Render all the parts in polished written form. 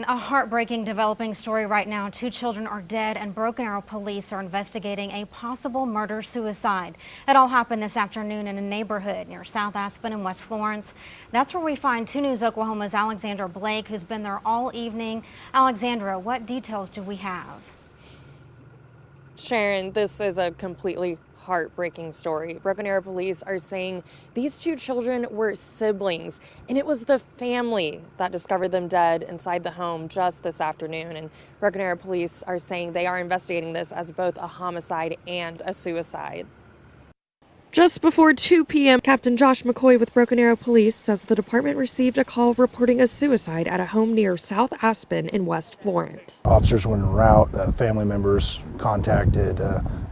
a heartbreaking developing story right now. 2 children are dead and Broken Arrow police are investigating a possible murder-suicide. It all happened this afternoon in a neighborhood near South Aspen and West Florence. That's where we find 2 News Oklahoma's Alexandra Blake, who's been there all evening. Alexandra, what details do we have? Sharon, this is a completely heartbreaking story. Broken Arrow police are saying these 2 children were siblings, and it was the family that discovered them dead inside the home just this afternoon. And Broken Arrow police are saying they are investigating this as both a homicide and a suicide. Just before 2 p.m., Captain Josh McCoy with Broken Arrow Police says the department received a call reporting a suicide at a home near South Aspen in West Florence. Officers went en route. Family members contacted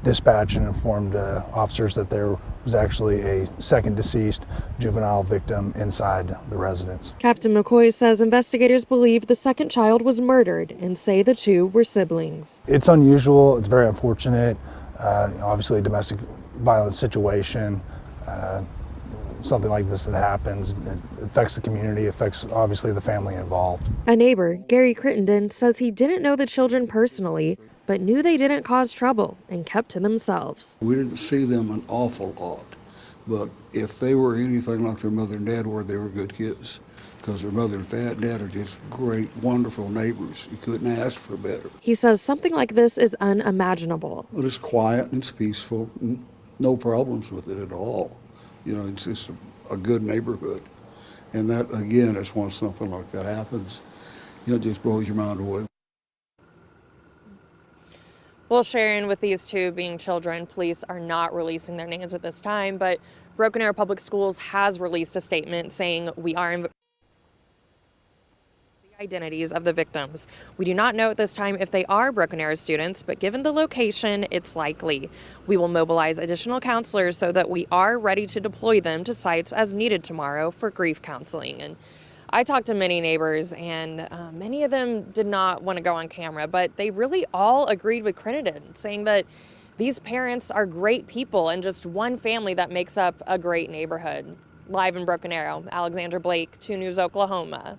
dispatch and informed officers that there was actually a second deceased juvenile victim inside the residence. Captain McCoy says investigators believe the second child was murdered and say the 2 were siblings. It's unusual. It's very unfortunate. Obviously, a domestic violence situation, something like this that happens, it affects the community, affects obviously the family involved. A neighbor, Gary Crittenden, says he didn't know the children personally, but knew they didn't cause trouble and kept to themselves. We didn't see them an awful lot, but if they were anything like their mother and dad were, they were good kids. Because their mother and dad are just great, wonderful neighbors. You couldn't ask for better. He says something like this is unimaginable. But it's quiet and it's peaceful. And no problems with it at all. You know, it's just a good neighborhood. And that, again, is when something like that happens, it just blows your mind away. Well, Sharon, with these 2 being children, police are not releasing their names at this time, but Broken Arrow Public Schools has released a statement saying we are the identities of the victims. We do not know at this time if they are Broken Arrow students, but given the location, it's likely. We will mobilize additional counselors so that we are ready to deploy them to sites as needed tomorrow for grief counseling. And I talked to many neighbors, and many of them did not want to go on camera, but they really all agreed with Crittenden, saying that these parents are great people and just one family that makes up a great neighborhood. Live in Broken Arrow, Alexandra Blake, 2 News Oklahoma.